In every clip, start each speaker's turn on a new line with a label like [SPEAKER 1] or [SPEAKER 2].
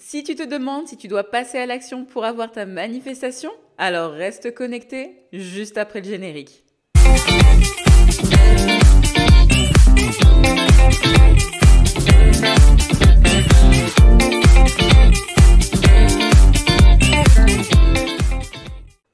[SPEAKER 1] Si tu te demandes si tu dois passer à l'action pour avoir ta manifestation, alors reste connecté juste après le générique.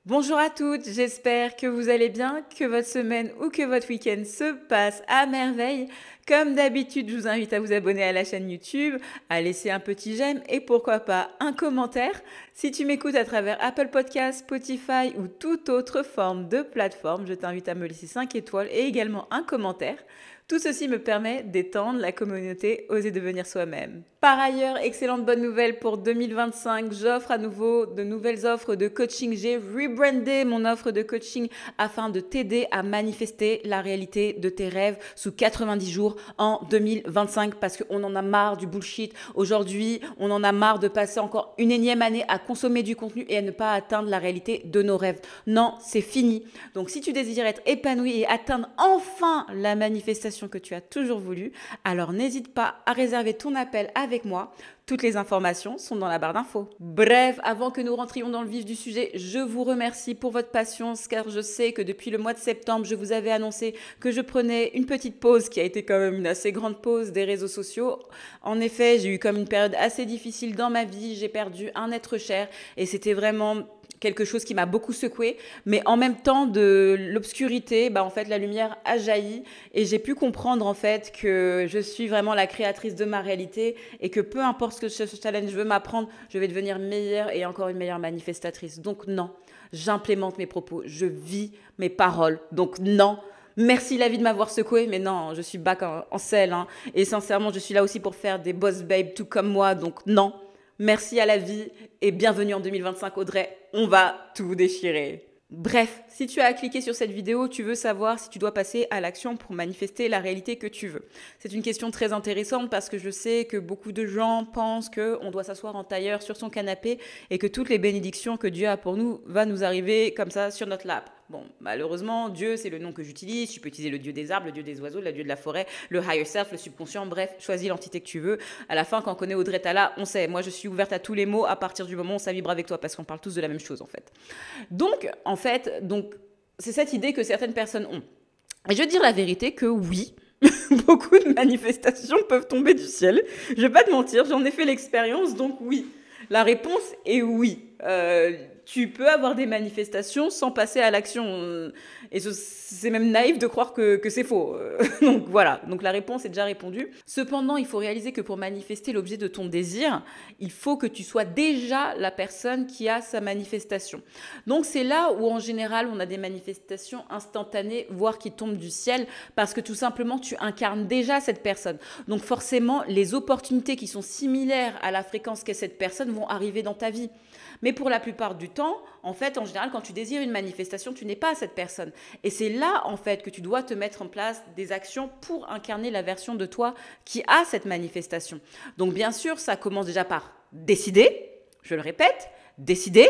[SPEAKER 1] Bonjour à toutes, j'espère que vous allez bien, que votre semaine ou que votre week-end se passe à merveille. Comme d'habitude, je vous invite à vous abonner à la chaîne YouTube, à laisser un petit j'aime et pourquoi pas un commentaire. Si tu m'écoutes à travers Apple Podcasts, Spotify ou toute autre forme de plateforme, je t'invite à me laisser 5 étoiles et également un commentaire. Tout ceci me permet d'étendre la communauté Oser devenir soi-même. Par ailleurs, excellente bonne nouvelle pour 2025, j'offre à nouveau de nouvelles offres de coaching. J'ai rebrandé mon offre de coaching afin de t'aider à manifester la réalité de tes rêves sous 90 jours en 2025 parce qu'on en a marre du bullshit. Aujourd'hui, on en a marre de passer encore une énième année à consommer du contenu et à ne pas atteindre la réalité de nos rêves. Non, c'est fini. Donc si tu désires être épanoui et atteindre enfin la manifestation que tu as toujours voulu, alors n'hésite pas à réserver ton appel avec moi. Toutes les informations sont dans la barre d'infos. Bref, avant que nous rentrions dans le vif du sujet, je vous remercie pour votre patience car je sais que depuis le mois de septembre, je vous avais annoncé que je prenais une petite pause qui a été quand même une assez grande pause des réseaux sociaux. En effet, j'ai eu comme une période assez difficile dans ma vie, j'ai perdu un être cher et c'était vraiment quelque chose qui m'a beaucoup secouée, mais en même temps de l'obscurité, en fait la lumière a jailli et j'ai pu comprendre en fait que je suis vraiment la créatrice de ma réalité et que peu importe ce que ce challenge veut m'apprendre, je vais devenir meilleure et encore une meilleure manifestatrice. Donc non, j'implémente mes propos, je vis mes paroles. Donc non. Merci la vie de m'avoir secouée, mais non, je suis back en selle. Hein. Et sincèrement, je suis là aussi pour faire des boss babes tout comme moi, donc non. Merci à la vie et bienvenue en 2025 Audrey, on va tout déchirer. Bref, si tu as cliqué sur cette vidéo, tu veux savoir si tu dois passer à l'action pour manifester la réalité que tu veux. C'est une question très intéressante parce que je sais que beaucoup de gens pensent qu'on doit s'asseoir en tailleur sur son canapé et que toutes les bénédictions que Dieu a pour nous va nous arriver comme ça sur notre lap. Bon, malheureusement, Dieu, c'est le nom que j'utilise. Tu peux utiliser le Dieu des arbres, le Dieu des oiseaux, le Dieu de la forêt, le higher self, le subconscient. Bref, choisis l'entité que tu veux. À la fin, quand on connaît Audrey Tala, on sait. Moi, je suis ouverte à tous les mots à partir du moment où ça vibre avec toi parce qu'on parle tous de la même chose, en fait. Donc, c'est cette idée que certaines personnes ont. Et je veux dire la vérité que oui, beaucoup de manifestations peuvent tomber du ciel. Je vais pas te mentir, j'en ai fait l'expérience, donc oui. La réponse est oui. Tu peux avoir des manifestations sans passer à l'action. Et c'est même naïf de croire que c'est faux. Donc voilà, donc la réponse est déjà répondue. Cependant, il faut réaliser que pour manifester l'objet de ton désir, il faut que tu sois déjà la personne qui a sa manifestation. Donc c'est là où en général on a des manifestations instantanées, voire qui tombent du ciel, parce que tout simplement tu incarnes déjà cette personne. Donc forcément, les opportunités qui sont similaires à la fréquence qu'est cette personne vont arriver dans ta vie. Mais pour la plupart du temps, en fait, en général, quand tu désires une manifestation, tu n'es pas cette personne. Et c'est là, en fait, que tu dois te mettre en place des actions pour incarner la version de toi qui a cette manifestation. Donc, bien sûr, ça commence déjà par décider, je le répète, décider.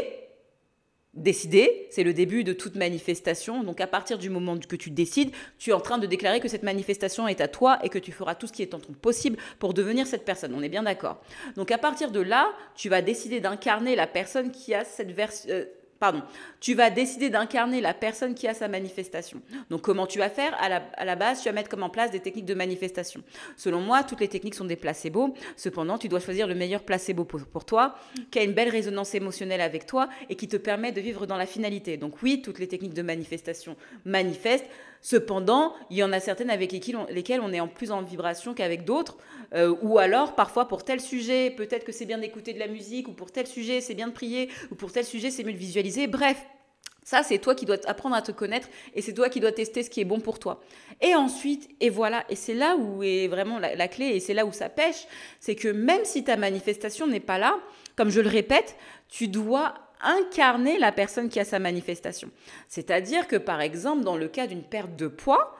[SPEAKER 1] Décider, c'est le début de toute manifestation. Donc, à partir du moment que tu décides, tu es en train de déclarer que cette manifestation est à toi et que tu feras tout ce qui est en ton possible pour devenir cette personne. On est bien d'accord. Donc, à partir de là, tu vas décider d'incarner la personne qui a cette version... tu vas décider d'incarner la personne qui a sa manifestation. Donc, comment tu vas faire ? À la base, tu vas mettre en place des techniques de manifestation. Selon moi, toutes les techniques sont des placebos. Cependant, tu dois choisir le meilleur placebo pour toi, qui a une belle résonance émotionnelle avec toi et qui te permet de vivre dans la finalité. Donc oui, toutes les techniques de manifestation manifestent. Cependant, il y en a certaines avec lesquelles on est en plus en vibration qu'avec d'autres. Ou alors, parfois, pour tel sujet, peut-être que c'est bien d'écouter de la musique, ou pour tel sujet, c'est bien de prier, ou pour tel sujet, c'est mieux de visualiser. Bref, ça, c'est toi qui dois apprendre à te connaître et c'est toi qui dois tester ce qui est bon pour toi. Et ensuite, et voilà, et c'est là où est vraiment la clé et c'est là où ça pêche, c'est que même si ta manifestation n'est pas là, comme je le répète, tu dois incarner la personne qui a sa manifestation. C'est-à-dire que, par exemple, dans le cas d'une perte de poids,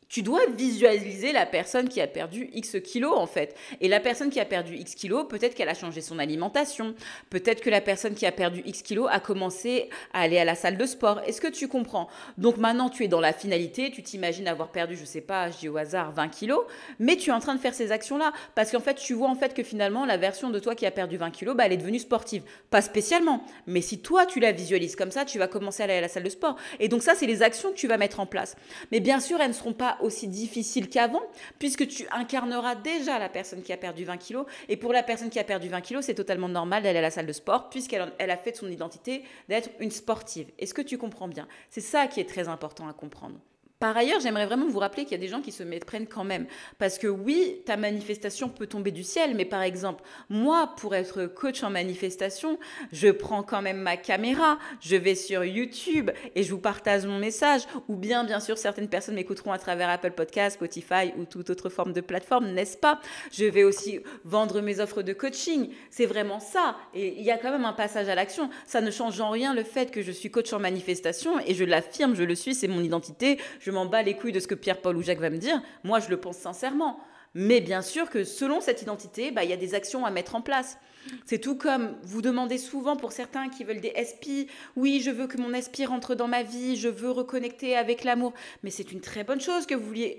[SPEAKER 1] Tu dois visualiser la personne qui a perdu X kilos en fait. Et la personne qui a perdu X kilos, peut-être qu'elle a changé son alimentation. Peut-être que la personne qui a perdu X kilos a commencé à aller à la salle de sport. Est-ce que tu comprends? Donc maintenant, tu es dans la finalité. Tu t'imagines avoir perdu, je sais pas, je dis au hasard, 20 kilos. Mais tu es en train de faire ces actions-là. Parce qu'en fait, tu vois en fait que finalement, la version de toi qui a perdu 20 kilos, bah, elle est devenue sportive. Pas spécialement. Mais si toi, tu la visualises comme ça, tu vas commencer à aller à la salle de sport. Et donc ça, c'est les actions que tu vas mettre en place. Mais bien sûr, elles ne seront pas aussi difficile qu'avant, puisque tu incarneras déjà la personne qui a perdu 20 kilos. Et pour la personne qui a perdu 20 kilos, c'est totalement normal d'aller à la salle de sport, puisqu'elle a fait de son identité d'être une sportive. Est-ce que tu comprends bien? C'est ça qui est très important à comprendre. Par ailleurs, j'aimerais vraiment vous rappeler qu'il y a des gens qui se méprennent quand même. Parce que oui, ta manifestation peut tomber du ciel, mais par exemple, moi, pour être coach en manifestation, je prends quand même ma caméra, je vais sur YouTube et je vous partage mon message. Ou bien sûr, certaines personnes m'écouteront à travers Apple Podcasts, Spotify ou toute autre forme de plateforme, n'est-ce pas? Je vais aussi vendre mes offres de coaching. C'est vraiment ça. Et il y a quand même un passage à l'action. Ça ne change en rien le fait que je suis coach en manifestation et je l'affirme, je le suis, c'est mon identité. Je m'en bats les couilles de ce que Pierre, Paul ou Jacques va me dire. Moi, je le pense sincèrement. Mais bien sûr que selon cette identité, il y a des actions à mettre en place. C'est tout comme vous demandez souvent pour certains qui veulent des SP, oui, je veux que mon SP rentre dans ma vie, je veux reconnecter avec l'amour. Mais c'est une très bonne chose que vous vouliez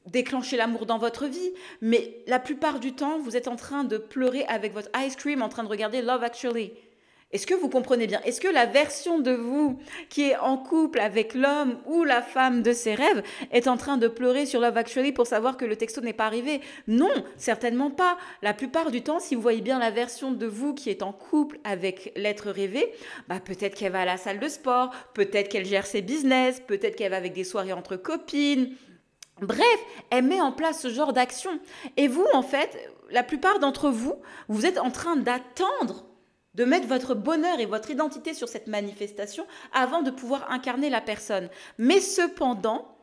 [SPEAKER 1] déclencher l'amour dans votre vie. Mais la plupart du temps, vous êtes en train de pleurer avec votre ice cream, en train de regarder Love Actually. Est-ce que vous comprenez bien? Est-ce que la version de vous qui est en couple avec l'homme ou la femme de ses rêves est en train de pleurer sur Love Actually pour savoir que le texto n'est pas arrivé? Non, certainement pas. La plupart du temps, si vous voyez bien la version de vous qui est en couple avec l'être rêvé, peut-être qu'elle va à la salle de sport, peut-être qu'elle gère ses business, peut-être qu'elle va avec des soirées entre copines. Bref, elle met en place ce genre d'action. Et vous, en fait, la plupart d'entre vous, vous êtes en train d'attendre de mettre votre bonheur et votre identité sur cette manifestation avant de pouvoir incarner la personne. Mais cependant,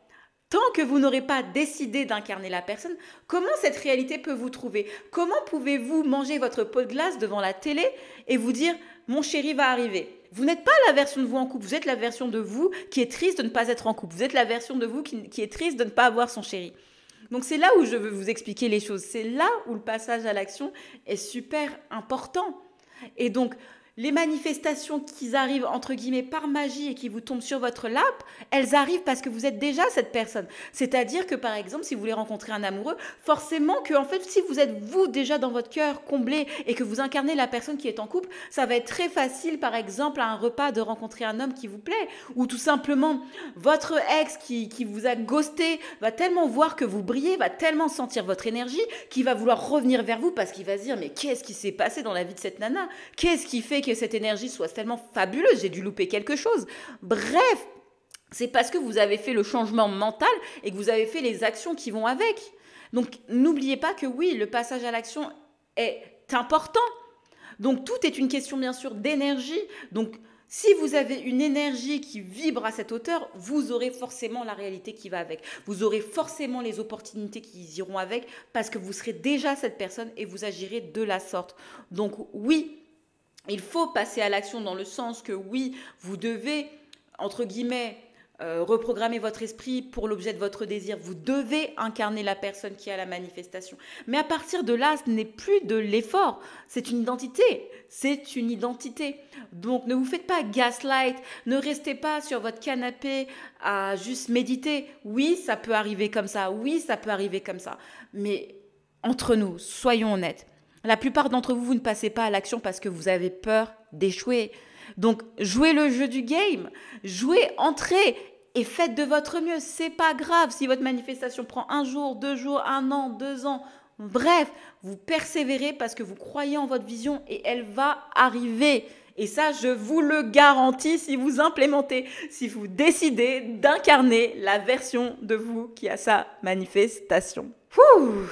[SPEAKER 1] tant que vous n'aurez pas décidé d'incarner la personne, comment cette réalité peut vous trouver? Comment pouvez-vous manger votre pot de glace devant la télé et vous dire « mon chéri va arriver ». Vous n'êtes pas la version de vous en couple, vous êtes la version de vous qui est triste de ne pas être en couple. Vous êtes la version de vous qui est triste de ne pas avoir son chéri. Donc c'est là où je veux vous expliquer les choses. C'est là où le passage à l'action est super important. Et donc, les manifestations qui arrivent, entre guillemets, par magie et qui vous tombent sur votre lap, elles arrivent parce que vous êtes déjà cette personne. C'est-à-dire que, par exemple, si vous voulez rencontrer un amoureux, forcément que, en fait, si vous êtes vous déjà dans votre cœur comblé et que vous incarnez la personne qui est en couple, ça va être très facile, par exemple, à un repas de rencontrer un homme qui vous plaît. Ou tout simplement, votre ex qui vous a ghosté va tellement voir que vous brillez, va tellement sentir votre énergie qu'il va vouloir revenir vers vous parce qu'il va se dire « mais qu'est-ce qui s'est passé dans la vie de cette nana? Qu'est-ce qui fait que cette énergie soit tellement fabuleuse, j'ai dû louper quelque chose. » Bref, c'est parce que vous avez fait le changement mental et que vous avez fait les actions qui vont avec. Donc, n'oubliez pas que oui, le passage à l'action est important. Donc, tout est une question, bien sûr, d'énergie. Donc, si vous avez une énergie qui vibre à cette hauteur, vous aurez forcément la réalité qui va avec. Vous aurez forcément les opportunités qui iront avec parce que vous serez déjà cette personne et vous agirez de la sorte. Donc, oui, il faut passer à l'action dans le sens que oui, vous devez, entre guillemets, reprogrammer votre esprit pour l'objet de votre désir. Vous devez incarner la personne qui a la manifestation. Mais à partir de là, ce n'est plus de l'effort. C'est une identité. C'est une identité. Donc, ne vous faites pas gaslight. Ne restez pas sur votre canapé à juste méditer. Oui, ça peut arriver comme ça. Oui, ça peut arriver comme ça. Mais entre nous, soyons honnêtes. La plupart d'entre vous, vous ne passez pas à l'action parce que vous avez peur d'échouer. Donc, jouez le jeu du game, jouez, entrez et faites de votre mieux. C'est pas grave si votre manifestation prend 1 jour, 2 jours, 1 an, 2 ans. Bref, vous persévérez parce que vous croyez en votre vision et elle va arriver. Et ça, je vous le garantis si vous implémentez, si vous décidez d'incarner la version de vous qui a sa manifestation. Ouh!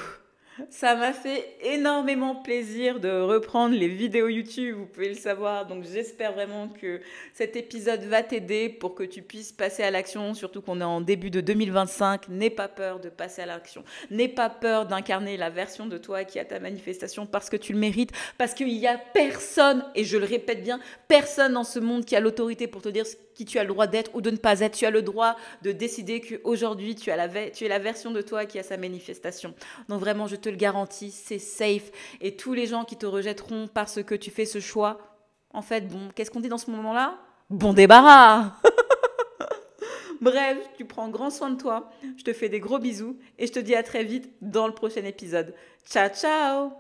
[SPEAKER 1] Ça m'a fait énormément plaisir de reprendre les vidéos YouTube, vous pouvez le savoir. Donc j'espère vraiment que cet épisode va t'aider pour que tu puisses passer à l'action, surtout qu'on est en début de 2025. N'aie pas peur de passer à l'action. N'aie pas peur d'incarner la version de toi qui a ta manifestation parce que tu le mérites, parce qu'il n'y a personne, et je le répète bien, personne dans ce monde qui a l'autorité pour te dire qui tu as le droit d'être ou de ne pas être. Tu as le droit de décider qu'aujourd'hui, tu es la version de toi qui a sa manifestation. Donc vraiment, je te le garantis, c'est safe. Et tous les gens qui te rejetteront parce que tu fais ce choix, en fait, bon, qu'est-ce qu'on dit dans ce moment-là? Bon débarras. Bref, tu prends grand soin de toi. Je te fais des gros bisous et je te dis à très vite dans le prochain épisode. Ciao, ciao!